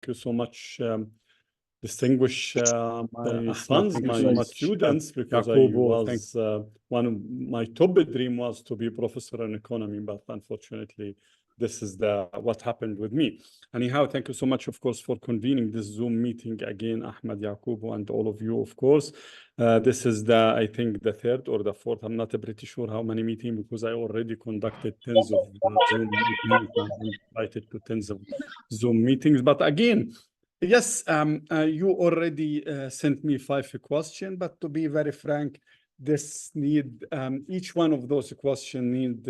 you so much, distinguished my sons, thank you my so much, students, because I Jacobo. was one of my top dream was to be professor in economy, but unfortunately, this is what happened with me. Anyhow, thank you so much, of course, for convening this Zoom meeting again, Ahmed, Jacobo, and all of you, of course. This is I think, the third or the fourth. I'm not pretty sure how many meetings, because I already conducted tens of Zoom meetings and invited to tens of Zoom meetings. But again, yes, you already sent me 5 questions, but to be very frank, this need each one of those questions need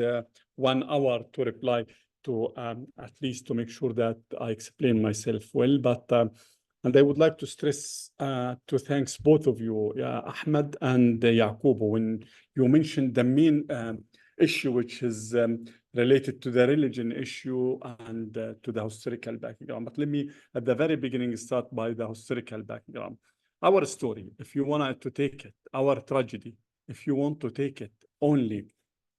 1 hour to reply to, at least to make sure that I explain myself well. But and I would like to stress to thanks both of you, Ahmed and Jacobo, when you mentioned the main issue, which is related to the religion issue and to the historical background. But let me, at the very beginning, start by the historical background. Our story, if you wanted to take it, our tragedy, if you want to take it only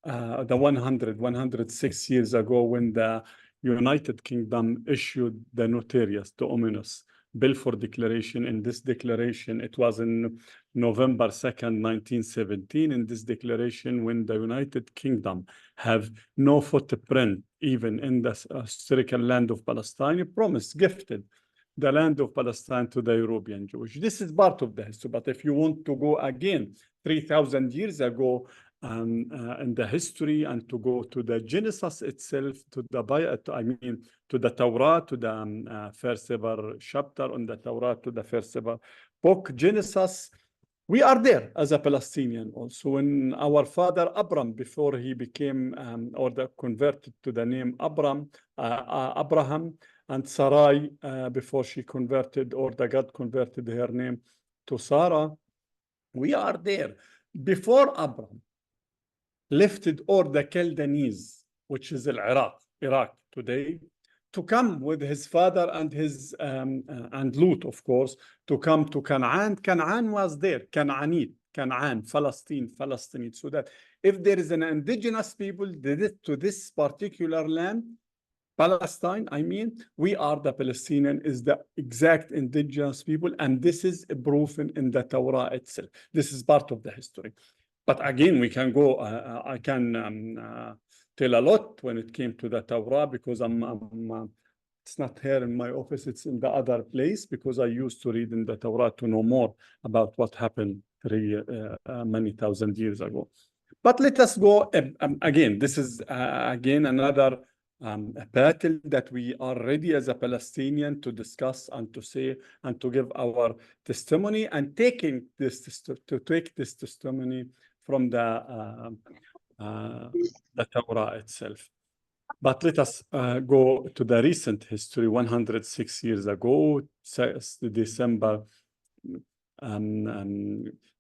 the 106 years ago, when the United Kingdom issued the notorious, the ominous Balfour Declaration. In this declaration, it was in November 2nd, 1917. In this declaration, when the United Kingdom have no footprint even in the historical land of Palestine, it promised, gifted the land of Palestine to the European Jewish. This is part of the history. But if you want to go again 3,000 years ago in the history, and to go to the Genesis itself, to the to the Torah, to the first ever chapter on the Torah, to the first ever book, Genesis, we are there as a Palestinian also. When our father Abram, before he became converted to the name Abraham, and Sarai, before she converted, or the God converted her name to Sarah, we are there. Before Abraham lifted, or the Chaldeans, which is Iraq today, to come with his father and his and Lut, of course, to come to Canaan. Canaan was there, Canaan, Palestine. So that if there is an indigenous people to this particular land, Palestine, we are the Palestinian, is the exact indigenous people, and this is proven in the Torah itself. This is part of the history. But again, we can go, I can tell a lot when it came to the Torah, because it's not here in my office, it's in the other place, because I used to read in the Torah to know more about what happened many thousand years ago. But let us go, again, this is again another battle that we are ready as a Palestinian to discuss and to say and to give our testimony, and take this testimony from the Torah itself. But let us go to the recent history. 106 years ago,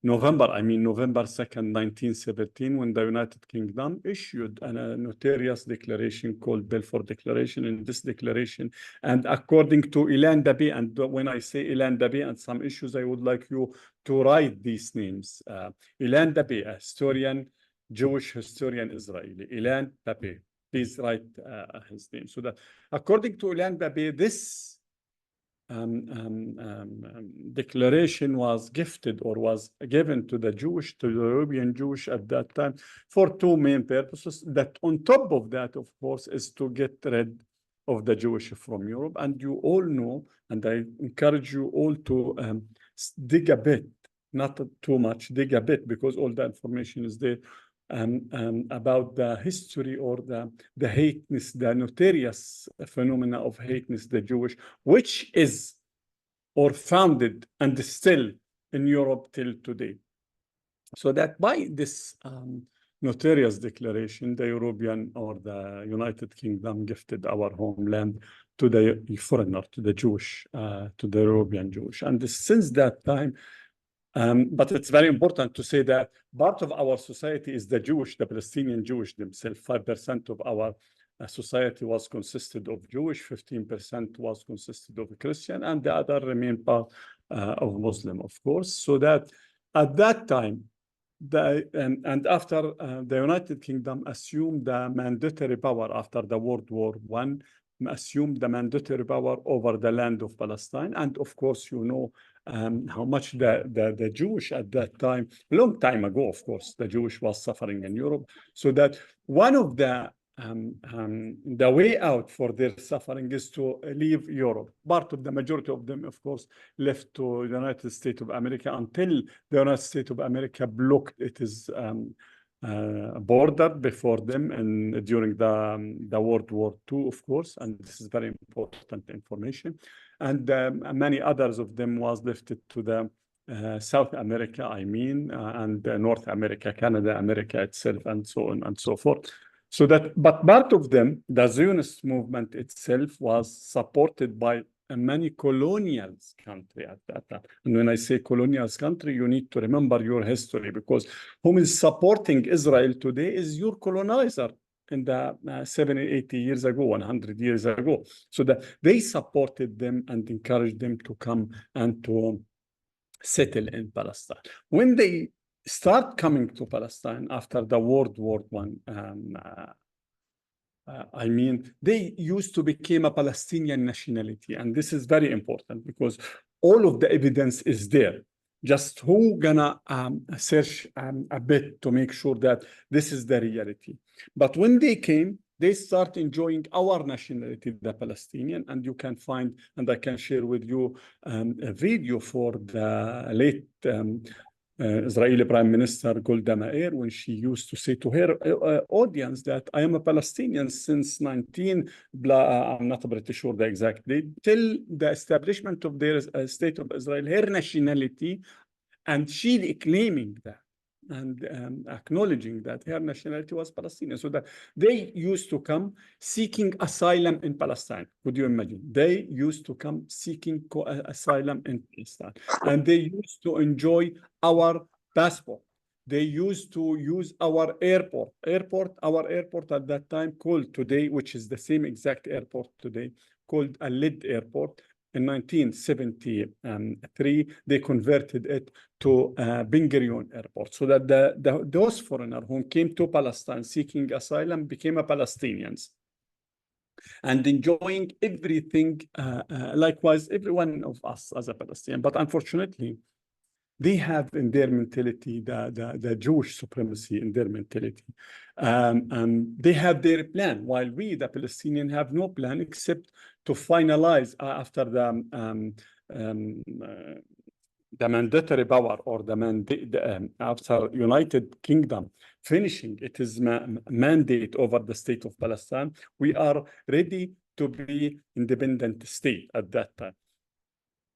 November 2nd, 1917, when the United Kingdom issued a notorious declaration called Balfour Declaration. In this declaration, and according to Ilan Dabi, and when I say Ilan Dabi and some issues, I would like you to write these names. Ilan Dabi, a historian, Jewish historian, Israeli. Ilan Dabi, please write his name. So that according to Ilan Dabi, this declaration was gifted, or was given to the European Jewish at that time, for 2 main purposes. That on top of that, of course, is to get rid of the Jewish from Europe. And you all know, and I encourage you all to dig a bit, not too much, dig a bit, because all the information is there, about the history, or the hateness, the notorious phenomena of hateness, the Jewish, which is, or founded and still in Europe till today. So that by this notorious declaration, the European, or the United Kingdom, gifted our homeland to the foreigner, to the Jewish, to the European Jewish. And since that time, but it's very important to say that part of our society is the Jewish, the Palestinian Jewish themselves. 5% of our society was consisted of Jewish, 15% was consisted of Christian, and the other remain part of Muslim, of course. So that at that time, and after the United Kingdom assumed the mandatory power after the World War I assumed the mandatory power over the land of Palestine. And of course, you know how much the Jewish at that time, long time ago, of course, the Jewish was suffering in Europe. So that one of the way out for their suffering is to leave Europe. Part of the majority of them, of course, left to the United States of America until the United States of America blocked its border before them and during the World War II, of course, and this is very important information. And many others of them was left to the South America, and North America, Canada, America itself, and so on and so forth. So that, but part of them, the Zionist movement itself was supported by many colonial countries at that time. And when I say colonial country, you need to remember your history, because whom is supporting Israel today is your colonizer in the 70, 80 years ago, 100 years ago. So that they supported them and encouraged them to come and to settle in Palestine. When they start coming to Palestine after the World War I, they used to become a Palestinian nationality. And this is very important because all of the evidence is there. Just who gonna search a bit to make sure that this is the reality. But when they came, they start enjoying our nationality, the Palestinian, and you can find, and I can share with you a video for the late Israeli Prime Minister Golda Meir, when she used to say to her audience that I am a Palestinian since 19, I'm not pretty sure the exact date, till the establishment of their state of Israel, her nationality, and she claiming that and acknowledging that her nationality was Palestinian. So that they used to come seeking asylum in Palestine. Could you imagine? They used to come seeking asylum in Palestine. And they used to enjoy our passport. They used to use our airport. Our airport at that time called today, which is the same exact airport today, called a Lid Airport. In 1973, they converted it to Ben Gurion Airport, so that those foreigners who came to Palestine seeking asylum became a Palestinians and enjoying everything, likewise, every one of us as a Palestinian. But unfortunately, they have in their mentality the Jewish supremacy in their mentality. They have their plan, while we, the Palestinians, have no plan except to finalize after the mandatory power or the mandate after United Kingdom finishing its mandate over the state of Palestine. We are ready to be independent state at that time.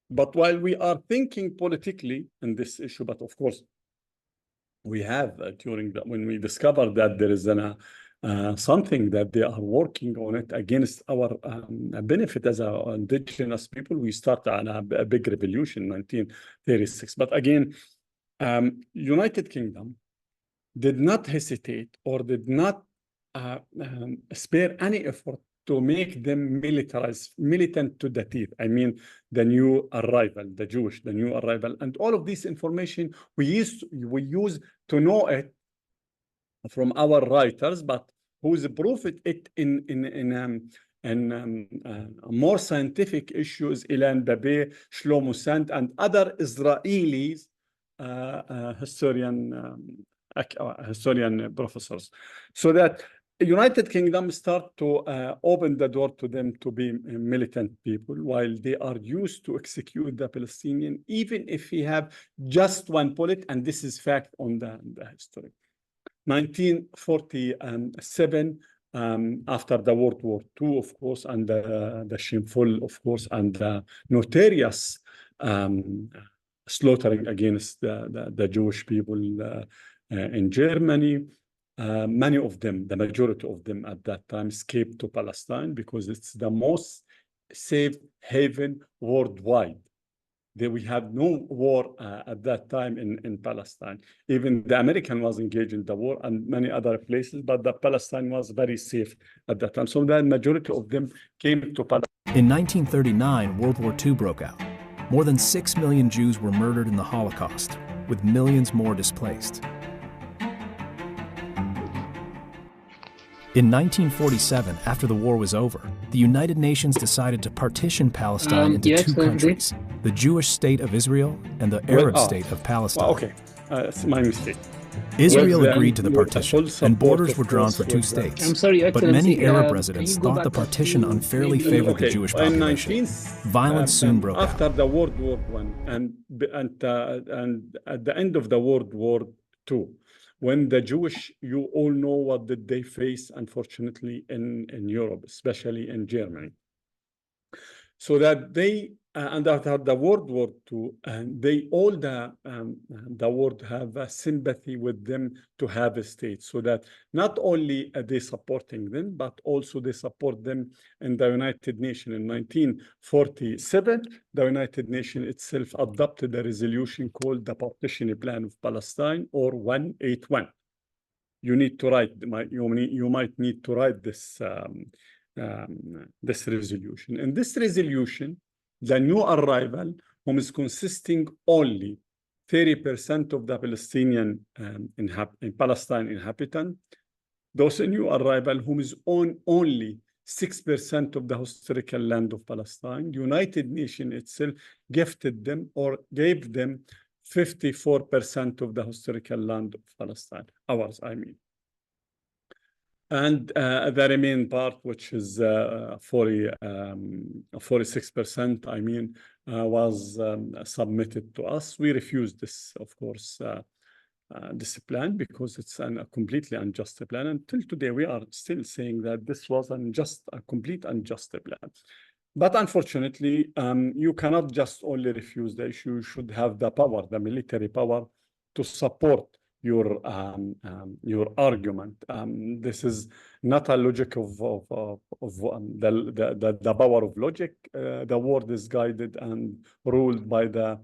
But while we are thinking politically in this issue, but of course, we have when we discovered that there is something that they are working on it against our benefit as indigenous people, we start a big revolution in 1936. But again, United Kingdom did not hesitate or did not spare any effort to make them militant to the teeth. The new arrival, the Jewish, the new arrival, and all of this information we use to know it from our writers, but who's proved it in more scientific issues, Ilan Babe, Shlomo Sand, and other Israelis historian professors. So that United Kingdom start to open the door to them to be militant people, while they are used to execute the Palestinian, even if he have just one bullet, and this is fact on the history. 1947, after the World War II, of course, and the shameful, of course, and the notorious slaughtering against the Jewish people in Germany. Many of them, the majority of them at that time, escaped to Palestine because it's the most safe haven worldwide. We had no war at that time in Palestine. Even the American was engaged in the war and many other places, but the Palestine was very safe at that time. So the majority of them came to Palestine. In 1939, World War II broke out. More than 6 million Jews were murdered in the Holocaust, with millions more displaced. In 1947, after the war was over, the United Nations decided to partition Palestine into two countries, the Jewish state of Israel and the Arab state of Palestine. Well, okay, it's my mistake. Israel agreed to the partition, and borders were drawn for two states. I'm sorry, but many Arab residents thought the partition unfairly favored the Jewish population. Violence soon broke out. After the World War I and at the end of the World War II, when the Jewish, you all know what did they face, unfortunately, in Europe, especially in Germany. So that they, and after the World War II, they all the world have a sympathy with them to have a state, so that not only are they supporting them, but also they support them in the United Nations. In 1947, the United Nations itself adopted a resolution called the Partition Plan of Palestine, or 181. You need to write, you might need to write this this resolution. In this resolution, the new arrival, whom is consisting only 30% of the Palestinian Palestine inhabitant, those new arrival whom is on only 6% of the historical land of Palestine, United Nations itself gifted them or gave them 54% of the historical land of Palestine, ours, I mean. And the remaining part, which is 46%, I mean, was submitted to us. We refused this, of course, this plan, because it's a completely unjust plan. Until today, we are still saying that this was a complete unjust plan. But unfortunately, you cannot just only refuse the issue. You should have the power, the military power, to support your argument. This is not a logic of the power of logic. The world is guided and ruled by the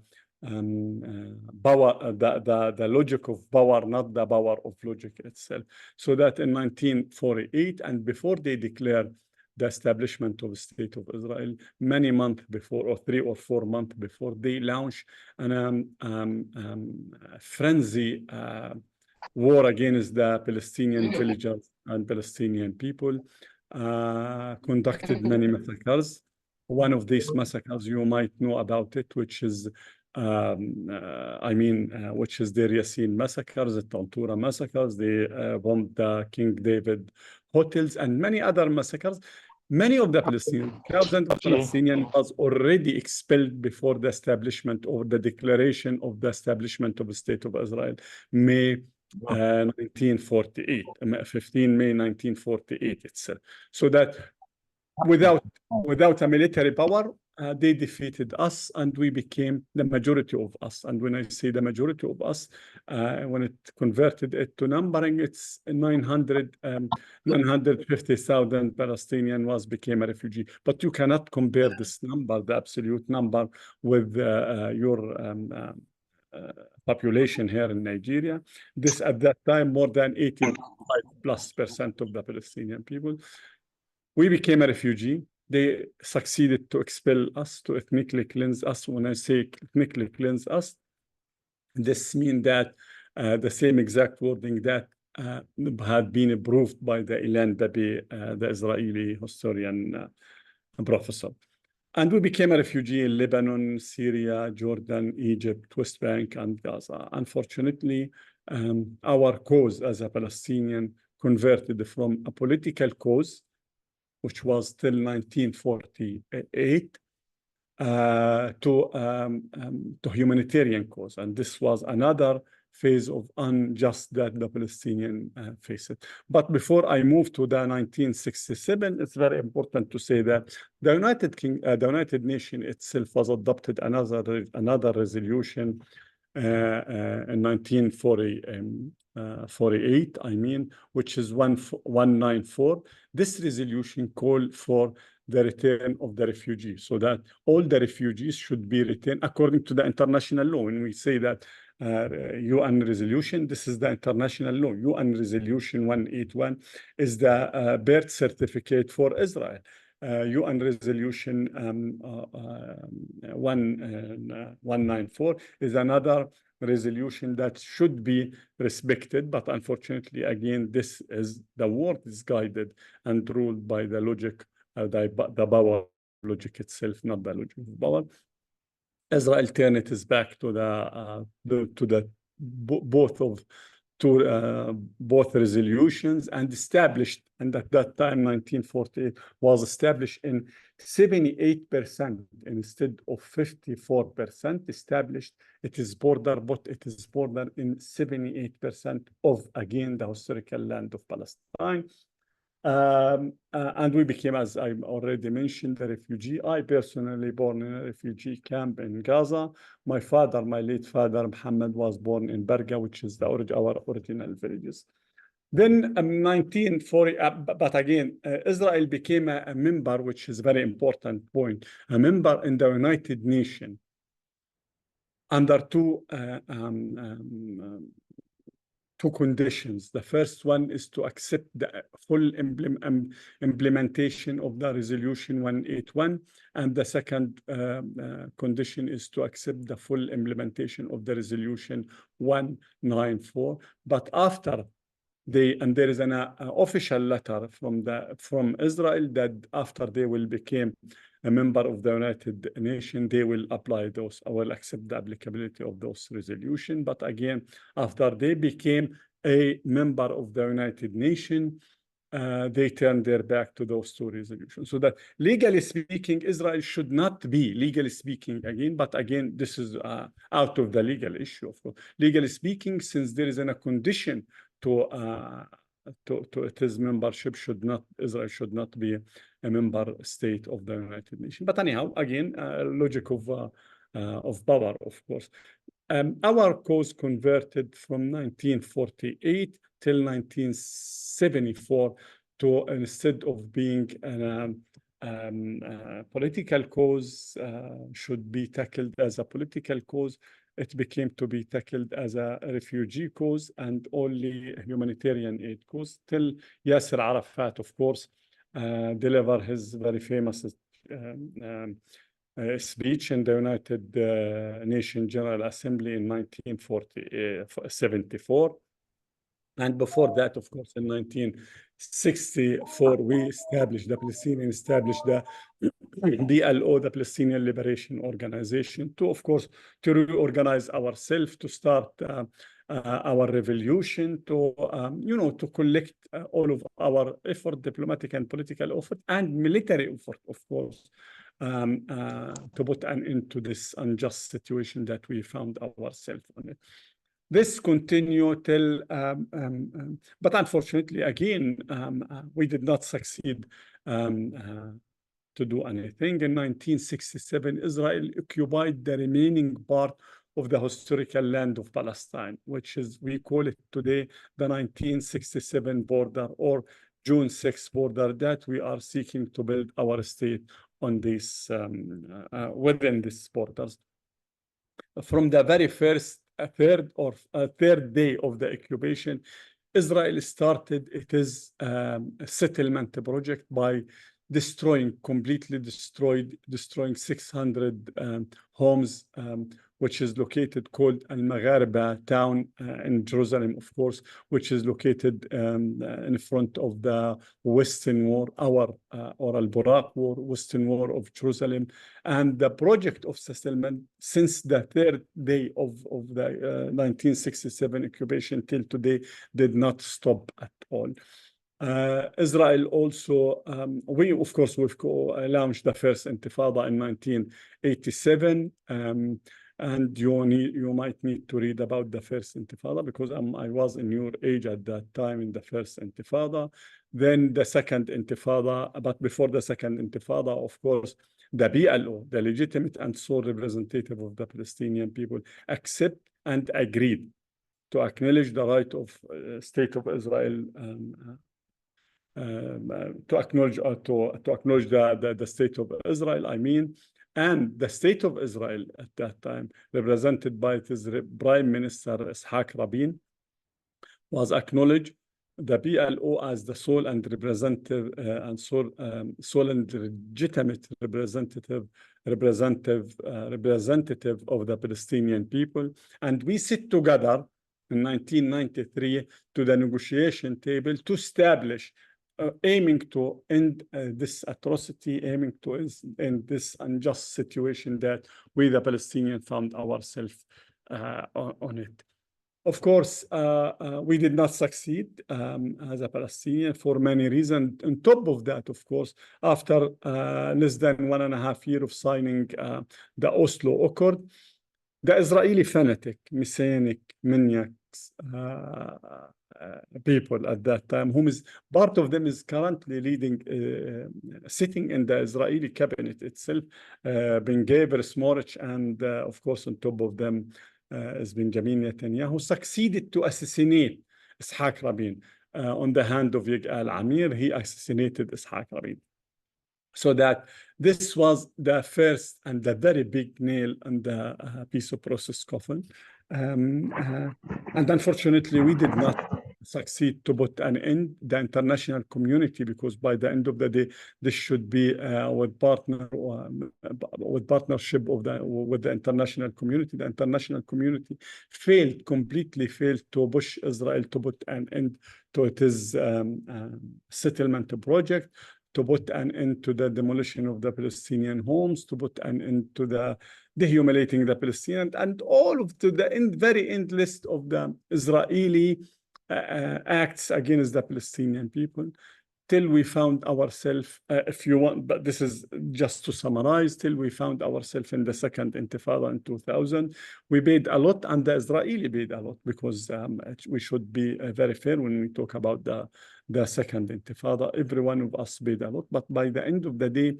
power, the logic of power, not the power of logic itself. So that in 1948, and before they declared the establishment of the State of Israel, many months before, or 3 or 4 months before, they launched a frenzy war against the Palestinian villagers and Palestinian people, conducted many massacres. One of these massacres, you might know about it, which is which is the Yassin massacres, the Tantura massacres, they bombed the King David hotels, and many other massacres. Many of the Palestinians, thousands of Palestinians, was already expelled before the establishment or the declaration of the establishment of the State of Israel, May 1948, 15 May 1948 itself. So that without a military power, they defeated us, and we became the majority of us. And when I say the majority of us, when it converted it to numbering, it's 950,000 Palestinians became a refugee. But you cannot compare this number, the absolute number, with your population here in Nigeria. This at that time, more than 85+% of the Palestinian people. We became a refugee. They succeeded to expel us, to ethnically cleanse us. When I say ethnically cleanse us, this means that the same exact wording that had been approved by the Ilan Babi, the Israeli historian professor. And we became a refugee in Lebanon, Syria, Jordan, Egypt, West Bank, and Gaza. Unfortunately, our cause as a Palestinian converted from a political cause, which was till 1948, to humanitarian cause. And this was another phase of unjust that the Palestinian faced. But before I move to the 1967, it's very important to say that the United Nations itself was adopted another resolution in 1948, I mean, which is 194. This resolution called for the return of the refugees, so that all the refugees should be returned according to the international law. When we say that UN resolution, this is the international law. UN resolution 181 is the birth certificate for Israel. UN resolution 194 is another resolution that should be respected. But unfortunately, again, this is the world is guided and ruled by the logic, the power logic itself, not the logic of power. Israel turned its back to both resolutions and established, and at that time, 1948, was established in 78% instead of 54%, established it is border, but it is border in 78% of, again, the historical land of Palestine. And we became, as I already mentioned, a refugee. I personally born in a refugee camp in Gaza. My father, my late father, Muhammad, was born in Barga, which is our original villages. Then 1940, but again, Israel became a member, which is a very important point, a member in the United Nations under two conditions. The first one is to accept the full implementation of the resolution 181, and the second condition is to accept the full implementation of the resolution 194. But after and there is an official letter from Israel that after they will become a member of the United Nations, they will apply those, or will accept the applicability of those resolutions. But again, after they became a member of the United Nations, they turned their back to those two resolutions. So that legally speaking, Israel should not be, legally speaking, again, but again, this is out of the legal issue, of course. Legally speaking, since there is a condition to its membership, Israel should not be a member state of the United Nations. But anyhow, again, logic of power, of course. Our cause converted from 1948 till 1974 to, instead of being a political cause, should be tackled as a political cause, it became to be tackled as a refugee cause and only humanitarian aid cause, till Yasser Arafat, of course, delivered his very famous speech in the United Nations General Assembly in 1974. And before that, of course, in 1964, the Palestinians established the PLO, the Palestinian Liberation Organization, to, of course, to reorganize ourselves, to start our revolution, to, to collect all of our effort, diplomatic and political effort, and military effort, of course, to put an end to this unjust situation that we found ourselves in. This continued till, but unfortunately, again, we did not succeed to do anything. In 1967, Israel occupied the remaining part of the historical land of Palestine, which is, we call it today, the 1967 border, or June 6 border, that we are seeking to build our state on this, within these borders. From the very first third day of the occupation, Israel started its settlement project by completely destroying 600 homes, which is located, called Al-Maghariba town in Jerusalem, of course, which is located in front of the Western Wall, or Al-Buraq War, Western Wall of Jerusalem. And the project of settlement, since the third day of the 1967 occupation till today, did not stop at all. Israel also, we've launched the first Intifada in 1987, and you might need to read about the first Intifada, because I was in your age at that time in the first Intifada. Then the second Intifada, but before the second Intifada, of course, the PLO, the legitimate and sole representative of the Palestinian people, accept and agreed to acknowledge the right of State of Israel, to acknowledge the State of Israel, and the State of Israel at that time, represented by its Prime Minister Ishaq Rabin, was acknowledged the PLO as the sole and representative sole and legitimate representative of the Palestinian people. And we sit together in 1993 to the negotiation table to establish, aiming to end this atrocity, aiming to end this unjust situation that we, the Palestinians, found ourselves on it. Of course, we did not succeed as a Palestinian for many reasons. On top of that, of course, after less than 1.5 years of signing the Oslo Accord, the Israeli fanatic, Messianic, maniacs, people at that time, whom is part of them is currently leading, sitting in the Israeli cabinet itself, Ben Gvir, Smotrich, and of course, on top of them, is Benjamin Netanyahu, succeeded to assassinate Ishaq Rabin on the hand of Yigal Amir. He assassinated Ishaq Rabin. So that this was the first and the very big nail in the peace process coffin. And unfortunately, we did not succeed to put an end the international community, because by the end of the day, this should be with partnership of with the international community. The international community completely failed to push Israel to put an end to its settlement project, to put an end to the demolition of the Palestinian homes, to put an end to the dehumiliating the Palestinians, and all of to the very end list of the Israeli acts against the Palestinian people, till we found ourselves, if you want, but this is just to summarize, till we found ourselves in the second intifada in 2000. We paid a lot, and the Israeli paid a lot, because we should be very fair when we talk about the second intifada. Every one of us paid a lot, but by the end of the day,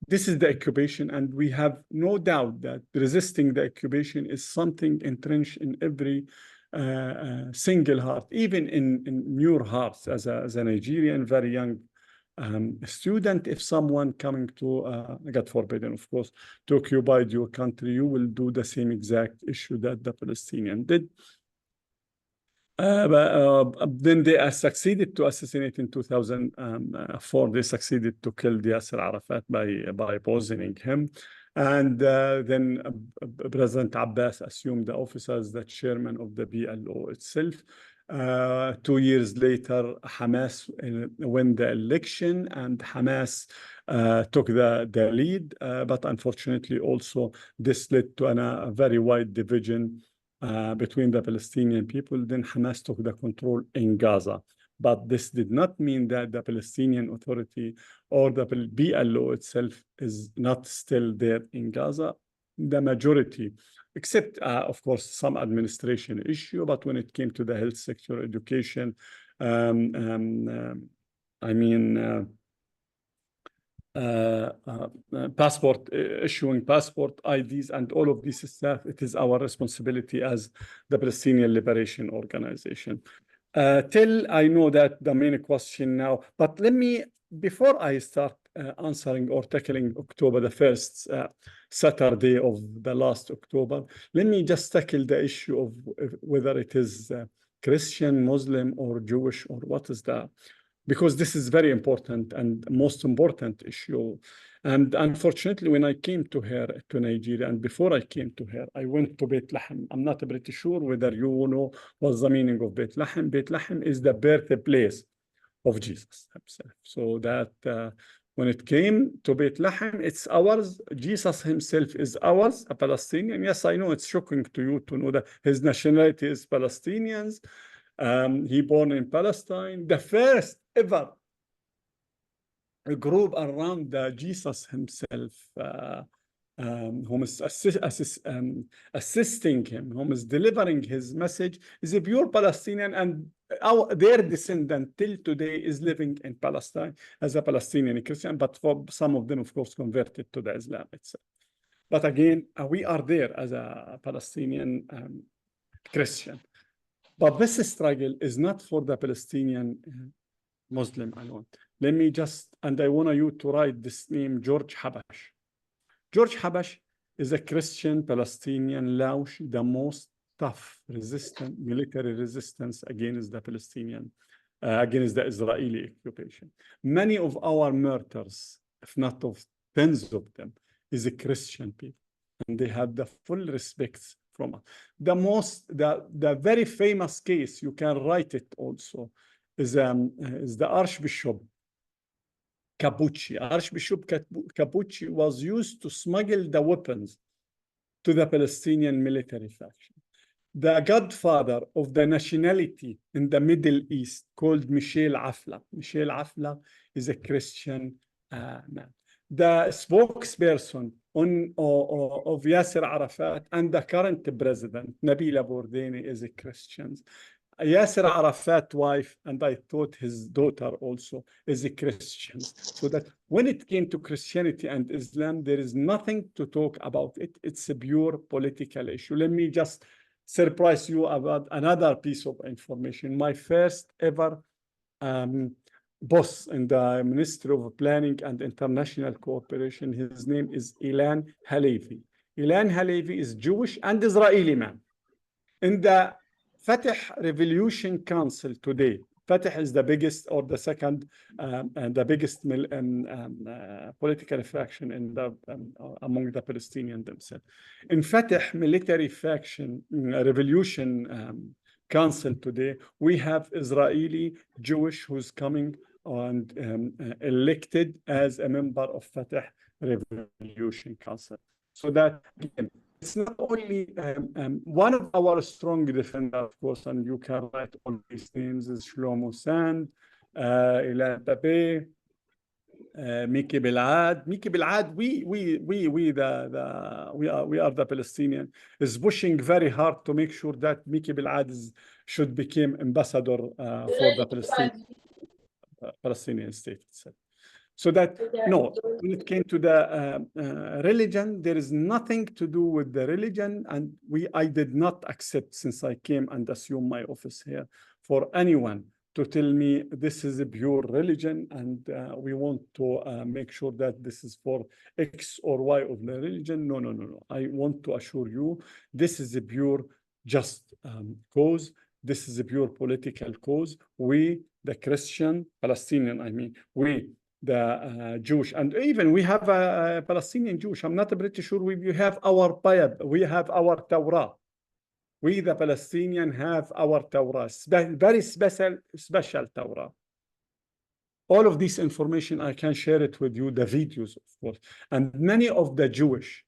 this is the occupation, and we have no doubt that resisting the occupation is something entrenched in every single heart, even in your hearts as a Nigerian, very young student. If someone coming to, God forbid, of course, to occupy your country, you will do the same exact issue that the Palestinian did. Then they succeeded to assassinate in 2004. They succeeded to kill Yasser Arafat by poisoning him. And then President Abbas assumed the office as the chairman of the PLO itself. 2 years later, Hamas won the election, and Hamas took the lead. But unfortunately, also, this led to a very wide division between the Palestinian people. Then Hamas took the control in Gaza. But this did not mean that the Palestinian Authority or the PLO itself is not still there in Gaza. The majority, except, of course, some administration issue, but when it came to the health sector, education, passport, issuing passport, IDs, and all of this stuff, it is our responsibility as the Palestinian Liberation Organization. Till I know that the main question now, but let me, before I start answering or tackling October, the first Saturday of the last October, let me just tackle the issue of whether it is Christian, Muslim, or Jewish, or what is that? Because this is very important and most important issue. And unfortunately, when I came to Nigeria, and before I came to her, I went to Beit Lahem. I'm not pretty sure whether you know what's the meaning of Beit Lahem. Beit Lahem is the birthplace of Jesus himself. So that when it came to Beit Lahem, it's ours. Jesus himself is ours, a Palestinian. Yes, I know it's shocking to you to know that his nationality is Palestinians. He born in Palestine. The first ever a group around Jesus himself, whom is assisting him, whom is delivering his message, is a pure Palestinian, and their descendant till today is living in Palestine as a Palestinian Christian, but for some of them, of course, converted to the Islam itself. But again, we are there as a Palestinian Christian. But this struggle is not for the Palestinian Muslim alone. Let me just, and I want you to write this name, George Habash. George Habash is a Christian Palestinian, launched the most tough military resistance against the Palestinian against the Israeli occupation. Many of our murderers, if not of tens of them, is a Christian people, and they have the full respect from us. The very famous case, you can write it also, is the Archbishop Capucci. Archbishop Capucci was used to smuggle the weapons to the Palestinian military faction. The godfather of the nationality in the Middle East, called Michel Aflaq. Michel Aflaq is a Christian man. The spokesperson of Yasser Arafat and the current president, Nabila Bourdaini, is a Christian. Yasser Arafat's wife, and I thought his daughter also, is a Christian. So that when it came to Christianity and Islam, there is nothing to talk about it. It's a pure political issue. Let me just surprise you about another piece of information. My first ever boss in the Ministry of Planning and International Cooperation, his name is Ilan Halevi. Ilan Halevi is Jewish and Israeli man. In the Fatah Revolution Council today, Fatah is the biggest or the second and the biggest political faction in the among the Palestinians themselves. In Fatah military faction revolution council today, we have Israeli Jewish who's coming and elected as a member of Fatah Revolution Council. So that again, it's not only one of our strong defenders, of course, and you can write all these names, is Shlomo Sand, Ilan Pape, Miki Bilad. Miki Bilad, we are the Palestinian, is pushing very hard to make sure that Miki Bilad should become ambassador for the Palestinian state itself. So that, no, when it came to the religion, there is nothing to do with the religion. And I did not accept, since I came and assumed my office here, for anyone to tell me this is a pure religion and we want to make sure that this is for X or Y of the religion. No, no, no, no. I want to assure you, this is a pure just cause. This is a pure political cause. We, the Christian, Palestinian, I mean, we, the Jewish, and even we have a Palestinian Jewish. I'm not pretty sure we have our Bible, we have our Torah. We, the Palestinian, have our Torah, very special Torah. All of this information, I can share it with you, the videos, of course. And many of the Jewish,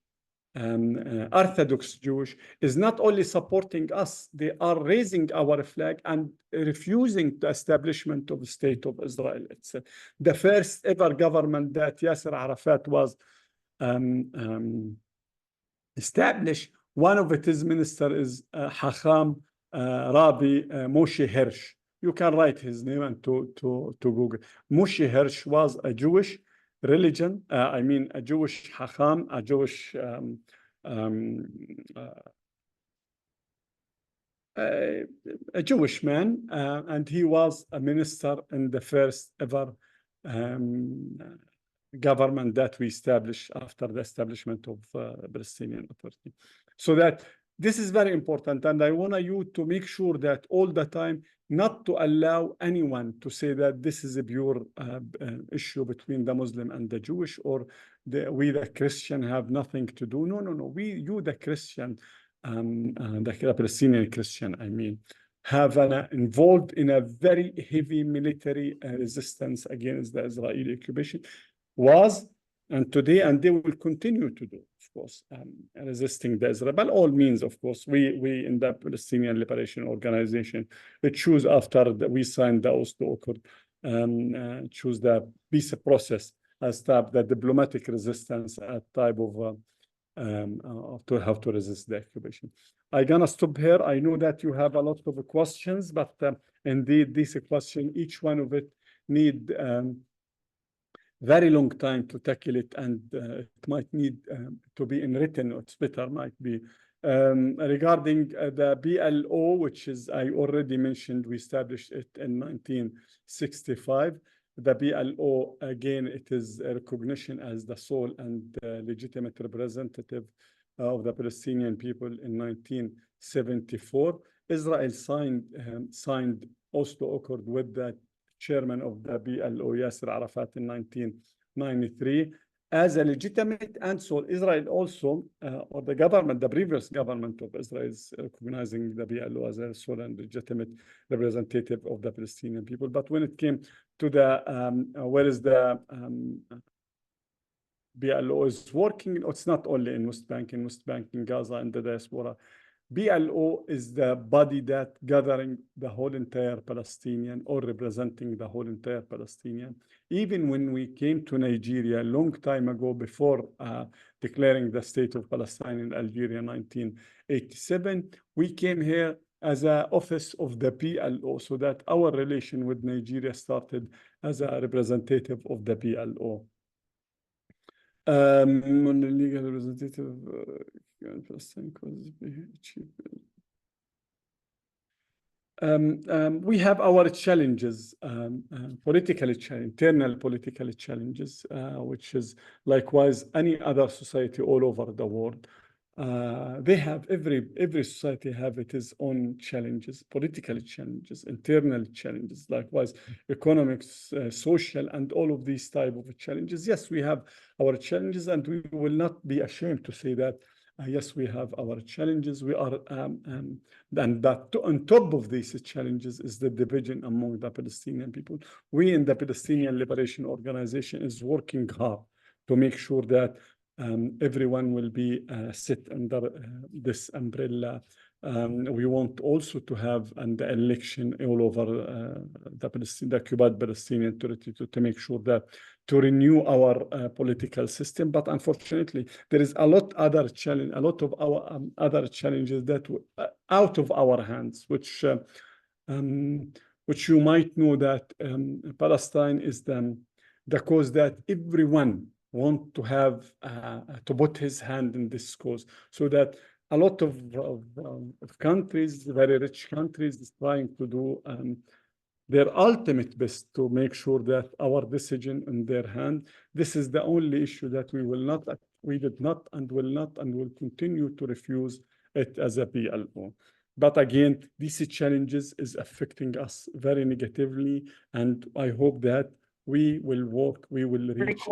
Orthodox Jewish, is not only supporting us, they are raising our flag and refusing the establishment of the state of Israel itself. The first ever government that Yasser Arafat was established, one of its ministers is Hacham Rabbi Moshe Hirsch. You can write his name and to Google. Moshe Hirsch was a Jewish religion, I mean a Jewish Hacham, a Jewish a Jewish man, and he was a minister in the first ever government that we established after the establishment of Palestinian Authority. So that this is very important, and I want you to make sure that all the time not to allow anyone to say that this is a pure issue between the Muslim and the Jewish, or we the Christian have nothing to do. No, no, no. You the Christian, the Palestinian Christian, I mean, have involved in a very heavy military resistance against the Israeli occupation, was and today, and they will continue to do, of course, resisting the Israel. By all means, of course, we in the Palestinian Liberation Organization, choose after we signed the Oslo Accord, choose the peace process as type, the diplomatic resistance as type of to have to resist the occupation. I'm gonna stop here. I know that you have a lot of questions, but indeed, this question, each one of it need very long time to tackle it, and it might need to be in written. It's better, might be. Regarding the BLO, which is, I already mentioned, we established it in 1965. The BLO, again, it is a recognition as the sole and legitimate representative of the Palestinian people in 1974. Israel signed Oslo Accord with the chairman of the PLO, Yasser Arafat, in 1993, as a legitimate, and so Israel also, or the government, the previous government of Israel, is recognizing the PLO as a sole and legitimate representative of the Palestinian people. But when it came to the where is the PLO is working, it's not only in West Bank, in Gaza, and the diaspora. PLO is the body that gathering the whole entire Palestinian, or representing the whole entire Palestinian. Even when we came to Nigeria a long time ago, before declaring the state of Palestine in Algeria in 1987, we came here as an office of the PLO, so that our relation with Nigeria started as a representative of the PLO. Legal representative Palestine we have our challenges, internal political challenges, which is likewise any other society all over the world. They have, every society have its own challenges, political challenges, internal challenges, likewise economics, social, and all of these type of challenges. Yes, we have our challenges, and we will not be ashamed to say that. Yes, we have our challenges. We are, and that on top of these challenges is the division among the Palestinian people. We in the Palestinian Liberation Organization is working hard to make sure that everyone will be sit under this umbrella. We want also to have an election all over the occupied Palestinian territory to make sure that to renew our political system. But unfortunately, there is a lot of our other challenges that out of our hands, which you might know that Palestine is the cause that everyone want to have to put his hand in this cause, so that a lot of countries, very rich countries, is trying to do their ultimate best to make sure that our decision in their hand. This is the only issue that we did not and will continue to refuse it as a PLO. But again, these challenges is affecting us very negatively, and I hope that we will work, we will reach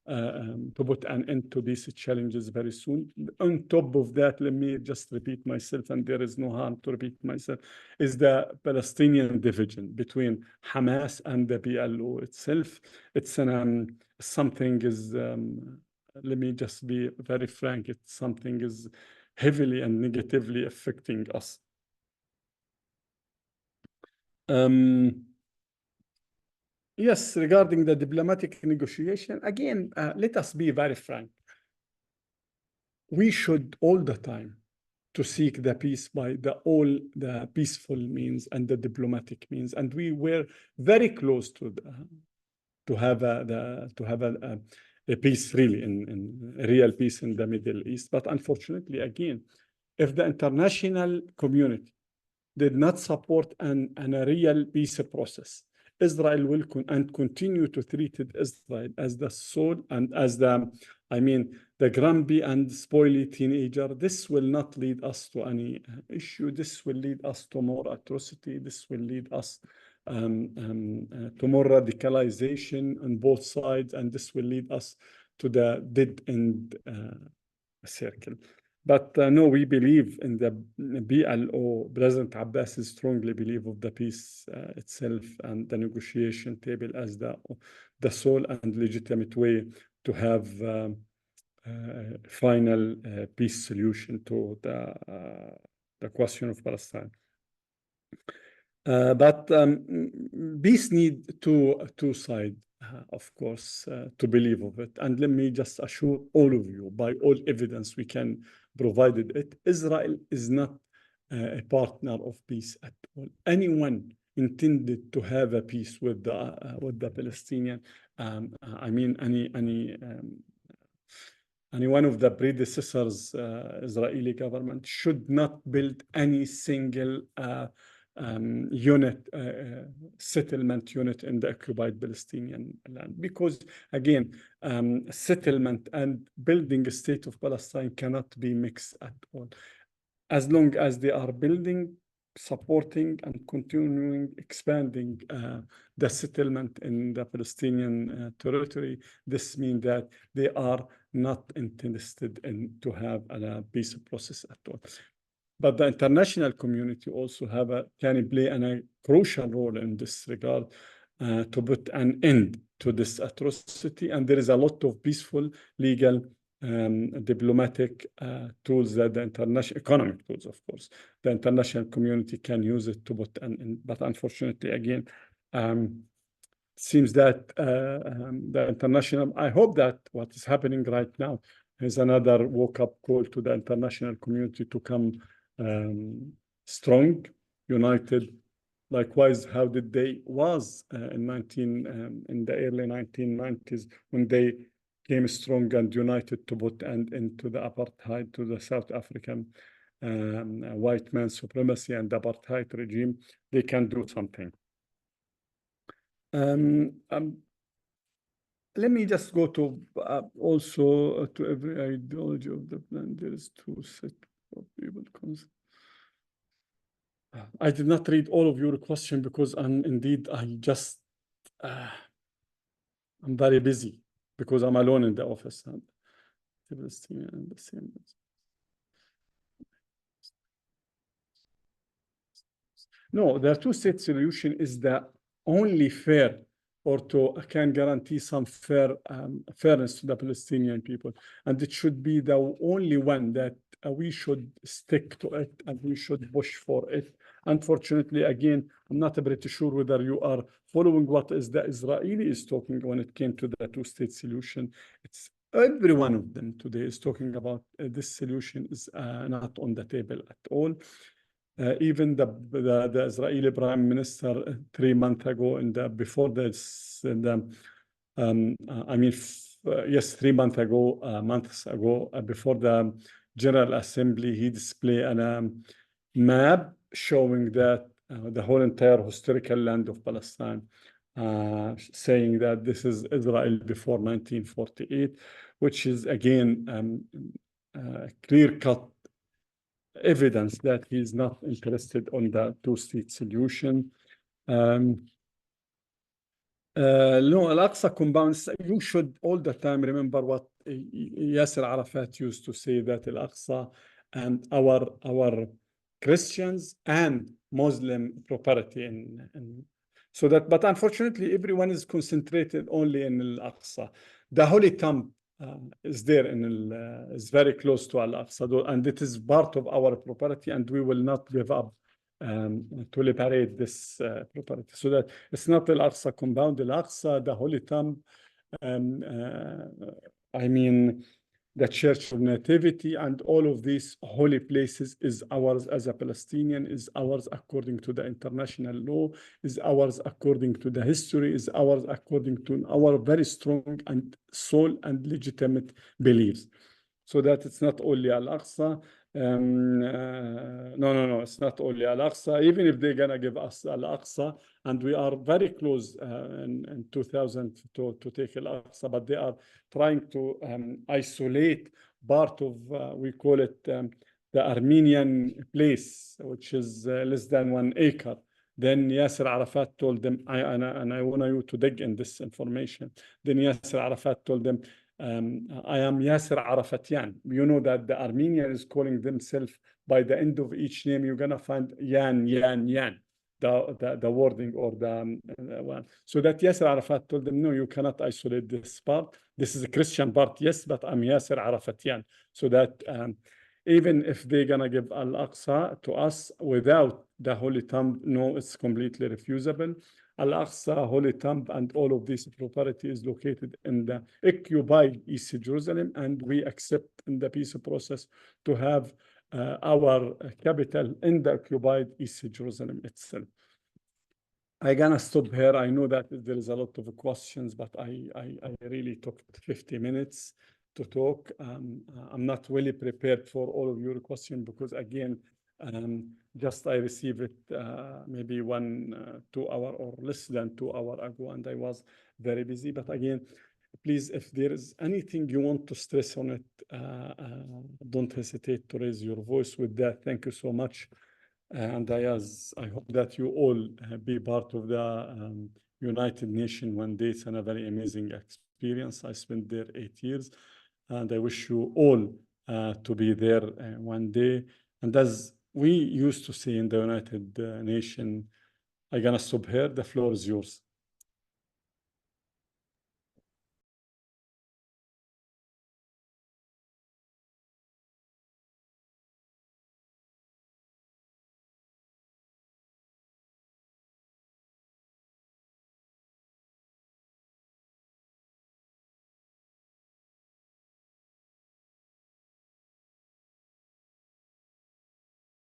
to put an end to these challenges very soon. On top of that, let me just repeat myself, and there is no harm to repeat myself, is the Palestinian division between Hamas and the PLO itself. It's something is, let me just be very frank, it's something is heavily and negatively affecting us. Yes, regarding the diplomatic negotiation, again, let us be very frank. We should all the time to seek the peace by all the peaceful means and the diplomatic means, and we were very close to have a peace, really, in real peace in the Middle East. But unfortunately, again, if the international community did not support a real peace process, Israel will continue to treat Israel as the soul and as the grumpy and spoily teenager. This will not lead us to any issue. This will lead us to more atrocity. This will lead us to more radicalization on both sides, and this will lead us to the dead end circle. But no, we believe in the PLO. President Abbas strongly believes of the peace itself and the negotiation table as the sole and legitimate way to have final peace solution to the question of Palestine. But peace need two sides, of course, to believe of it. And let me just assure all of you, by all evidence we can provided it, Israel is not a partner of peace at all. Anyone intended to have a peace with the Palestinian, any one of the predecessors, Israeli government, should not build any single settlement unit in the occupied Palestinian land, because again, settlement and building a state of Palestine cannot be mixed at all. as long as they are building, supporting, and continuing expanding the settlement in the Palestinian territory, this means that they are not interested in to have a peace process at all. But the international community also can play a crucial role in this regard to put an end to this atrocity. And there is a lot of peaceful, legal, diplomatic tools that the international, economic tools, of course, the international community can use it to put an end. But unfortunately, again, seems that the international, I hope that what is happening right now is another wake-up call to the international community to come strong, united. Likewise, how did they was in the early 1990s when they came strong and united to put an end to the apartheid, to the South African white man supremacy and apartheid regime. They can do something. Let me just go to also to every ideology of the plan. There is two set of people. I did not read all of your question because I'm very busy because I'm alone in the office. And the same. No, the two-state solution is the only fair or can guarantee some fairness to the Palestinian people. And it should be the only one that we should stick to it and we should push for it. Unfortunately, again, I'm not pretty sure whether you are following what is the Israeli is talking when it came to the two-state solution. It's every one of them today is talking about this solution is not on the table at all. Even the Israeli Prime Minister 3 months ago, before this, 3 months ago, before the General Assembly, he displayed a map showing that the whole entire historical land of Palestine, saying that this is Israel before 1948, which is again clear-cut evidence that he's not interested on the two-state solution. No, Al-Aqsa compound, you should all the time remember what Yasser Arafat used to say, that Al-Aqsa and our Christians and Muslim property. So that, but unfortunately, everyone is concentrated only in Al-Aqsa. The Holy Tomb is there is very close to Al-Aqsa, and it is part of our property, and we will not give up to liberate this property. So that it's not Al-Aqsa compound, Al-Aqsa, the Holy Tomb, the Church of Nativity, and all of these holy places is ours as a Palestinian, is ours according to the international law, is ours according to the history, is ours according to our very strong and sole and legitimate beliefs. So that it's not only Al-Aqsa. No, it's not only Al-Aqsa. Even if they're gonna give us Al-Aqsa, and we are very close in 2000 to take Al-Aqsa, but they are trying to isolate part of, we call it the Armenian place, which is less than 1 acre. Then Yasser Arafat told them, and I want you to dig in this information. Then Yasser Arafat told them, I am Yasser Arafatian. You know that the Armenian is calling themselves, by the end of each name, you're going to find Yan, the wording or the one. So that Yasser Arafat told them, no, you cannot isolate this part. This is a Christian part, yes, but I'm Yasser Arafatian. So that even if they're going to give Al-Aqsa to us without the Holy Tomb, no, it's completely refusable. Al-Aqsa, Holy Tomb, and all of this property is located in the occupied East Jerusalem, and we accept in the peace process to have our capital in the occupied East Jerusalem itself. I'm gonna stop here. I know that there is a lot of questions, but I really took 50 minutes to talk. I'm not really prepared for all of your questions because, again, just I received it maybe 1-2 hours or less than 2 hours ago, and I was very busy. But again, please, if there is anything you want to stress on it, don't hesitate to raise your voice. With that, thank you so much. And I hope that you all be part of the United Nations one day. It's a very amazing experience. I spent there 8 years, and I wish you all to be there one day. And as we used to say in the United Nations, I'm gonna stop here. The floor is yours.